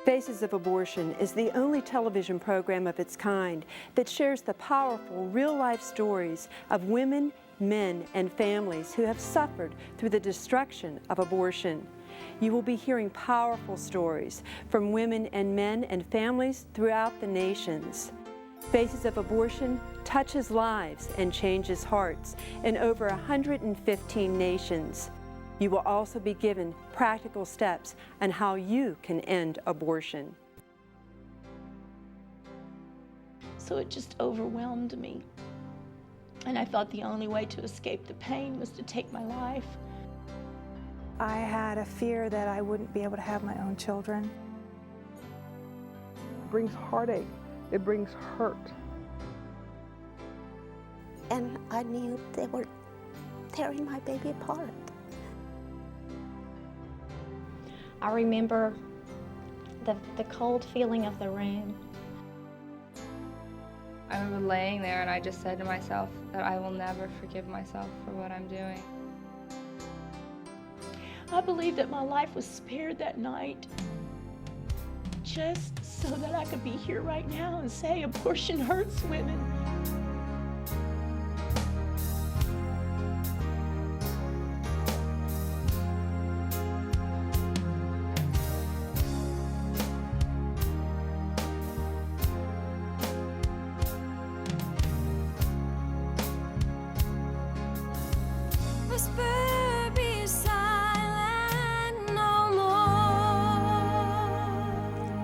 Faces of Abortion is the only television program of its kind that shares the powerful, real-life stories of women, men, and families who have suffered through the destruction of abortion. You will be hearing powerful stories from women and men and families throughout the nations. Faces of Abortion touches lives and changes hearts in over 115 nations. You will also be given practical steps on how you can end abortion. So it just overwhelmed me. And I thought the only way to escape the pain was to take my life. I had a fear that I wouldn't be able to have my own children. It brings heartache. It brings hurt. And I knew they were tearing my baby apart. I remember the cold feeling of the room. I remember laying there and I just said to myself that I will never forgive myself for what I'm doing. I believe that my life was spared that night just so that I could be here right now and say abortion hurts women.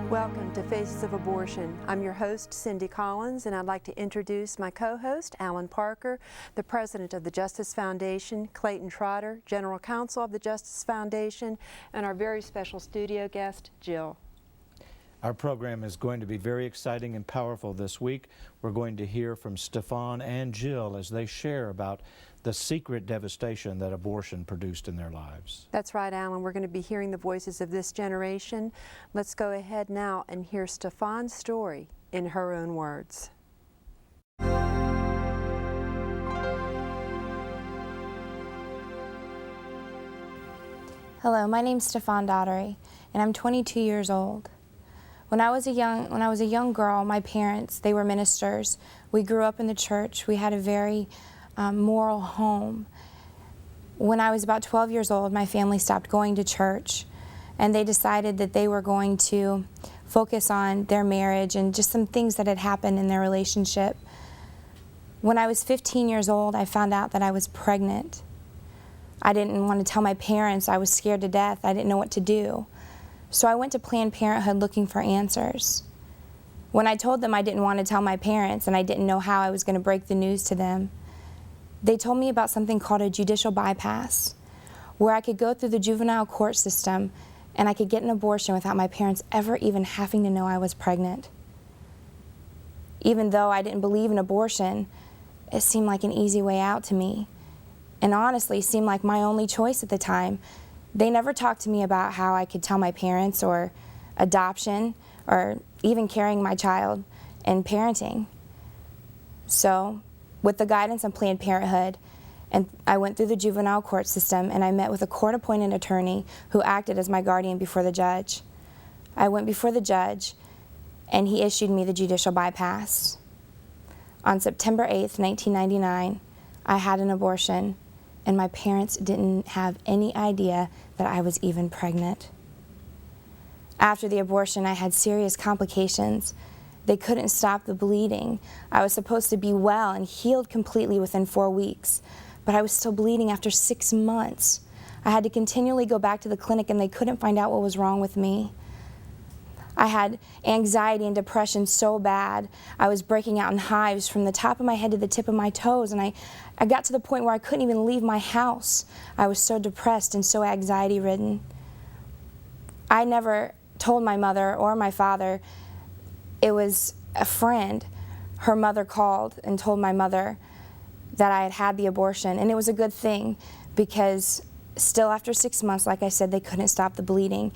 Welcome to Faces of Abortion. I'm your host, Cindy Collins, and I'd like to introduce my co-host, Alan Parker, the president of the Justice Foundation, Clayton Trotter, general counsel of the Justice Foundation, and our very special studio guest, Jill. Our program is going to be very exciting and powerful this week. We're going to hear from Stefan and Jill as they share about the secret devastation that abortion produced in their lives. That's right, Alan. We're going to be hearing the voices of this generation. Let's go ahead now and hear Stefan's story in her own words. Hello, my name's Stefan Daughtery, and I'm 22 years old. When I was a young girl, my parents, they were ministers. We grew up in the church. We had a very moral home. When I was about 12 years old, my family stopped going to church, and they decided that they were going to focus on their marriage and just some things that had happened in their relationship. When I was 15 years old, I found out that I was pregnant. I didn't want to tell my parents. I was scared to death. I didn't know what to do. So I went to Planned Parenthood looking for answers. When I told them I didn't want to tell my parents and I didn't know how I was going to break the news to them, they told me about something called a judicial bypass, where I could go through the juvenile court system and I could get an abortion without my parents ever even having to know I was pregnant. Even though I didn't believe in abortion, it seemed like an easy way out to me, and honestly seemed like my only choice at the time. They never talked to me about how I could tell my parents, or adoption, or even carrying my child and parenting. So, with the guidance of Planned Parenthood, and I went through the juvenile court system and I met with a court-appointed attorney who acted as my guardian before the judge. I went before the judge and he issued me the judicial bypass. On September 8th, 1999, I had an abortion, and my parents didn't have any idea that I was even pregnant. After the abortion, I had serious complications. They couldn't stop the bleeding. I was supposed to be well and healed completely within 4 weeks, but I was still bleeding after 6 months. I had to continually go back to the clinic and they couldn't find out what was wrong with me. I had anxiety and depression so bad. I was breaking out in hives from the top of my head to the tip of my toes, and I got to the point where I couldn't even leave my house. I was so depressed and so anxiety-ridden. I never told my mother or my father. It was a friend. Her mother called and told my mother that I had had the abortion, and it was a good thing because still after 6 months, like I said, they couldn't stop the bleeding.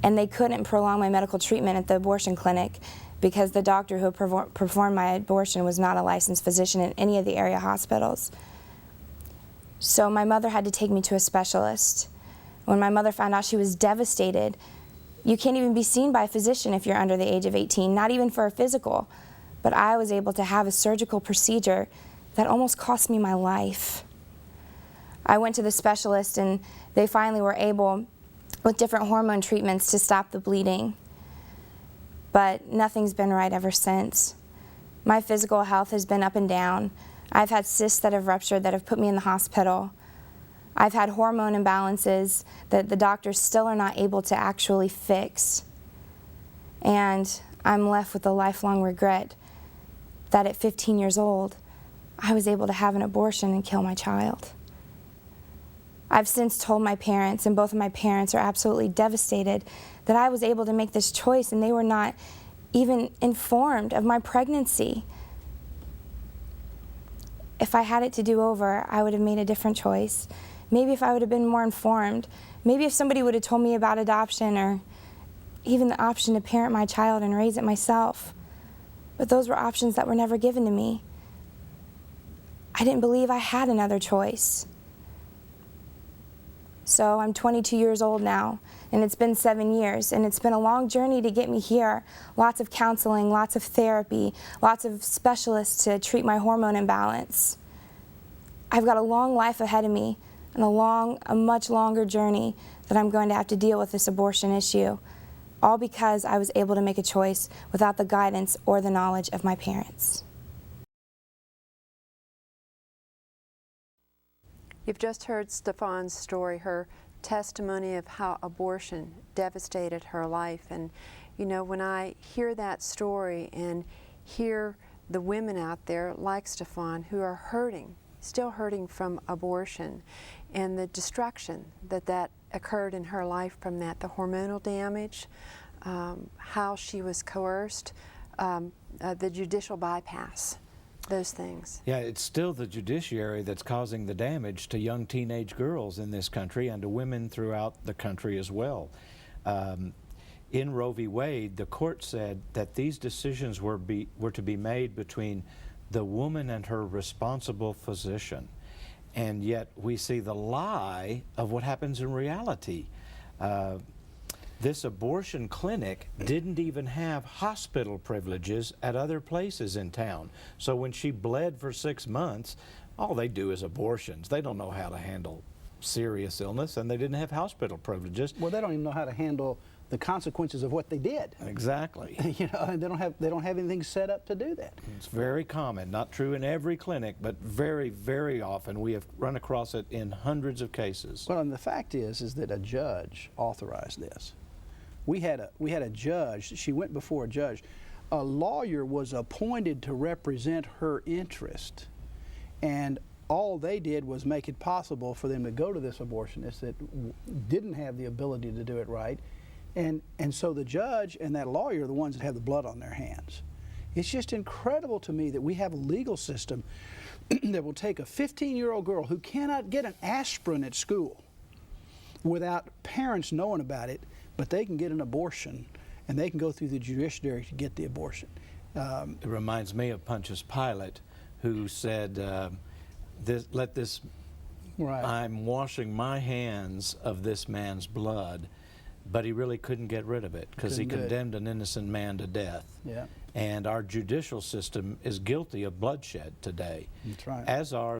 And they couldn't prolong my medical treatment at the abortion clinic because the doctor who performed my abortion was not a licensed physician in any of the area hospitals. So my mother had to take me to a specialist. When my mother found out, she was devastated. You can't even be seen by a physician if you're under the age of 18, not even for a physical. But I was able to have a surgical procedure that almost cost me my life. I went to the specialist and they finally were able, with different hormone treatments, to stop the bleeding. But nothing's been right ever since. My physical health has been up and down. I've had cysts that have ruptured that have put me in the hospital. I've had hormone imbalances that the doctors still are not able to actually fix. And I'm left with a lifelong regret that at 15 years old, I was able to have an abortion and kill my child. I've since told my parents, and both of my parents are absolutely devastated that I was able to make this choice and they were not even informed of my pregnancy. If I had it to do over, I would have made a different choice. Maybe if I would have been more informed, maybe if somebody would have told me about adoption or even the option to parent my child and raise it myself. But those were options that were never given to me. I didn't believe I had another choice. So I'm 22 years old now, and it's been 7 years, and it's been a long journey to get me here. Lots of counseling, lots of therapy, lots of specialists to treat my hormone imbalance. I've got a long life ahead of me and a much longer journey that I'm going to have to deal with this abortion issue, all because I was able to make a choice without the guidance or the knowledge of my parents. You've just heard Stefan's story, her testimony of how abortion devastated her life. And you know, when I hear that story and hear the women out there like Stefan who are hurting, still hurting from abortion, and the destruction that occurred in her life from that, the hormonal damage, how she was coerced, the judicial bypass, those things. Yeah, it's still the judiciary that's causing the damage to young teenage girls in this country and to women throughout the country as well. In Roe v. Wade, the court said that these decisions were to be made between the woman and her responsible physician. And yet we see the lie of what happens in reality. This abortion clinic didn't even have hospital privileges at other places in town. So when she bled for 6 months, all they do is abortions. They don't know how to handle serious illness, and they didn't have hospital privileges. Well, they don't even know how to handle the consequences of what they did. Exactly. You know, and they don't have anything set up to do that. It's very common, not true in every clinic, but very, very often we have run across it in hundreds of cases. Well, and the fact is that a judge authorized this. We had a judge. She went before a judge. A lawyer was appointed to represent her interest, and all they did was make it possible for them to go to this abortionist that didn't have the ability to do it right. And so the judge and that lawyer are the ones that have the blood on their hands. It's just incredible to me that we have a legal system that will take a 15-year-old girl who cannot get an aspirin at school without parents knowing about it, but they can get an abortion and they can go through the judiciary to get the abortion. It reminds me of Pontius Pilate, who said, Right. I'm washing my hands of this man's blood, but he really couldn't get rid of it because he condemned an innocent man to death. Yeah. And our judicial system is guilty of bloodshed today. That's right. As are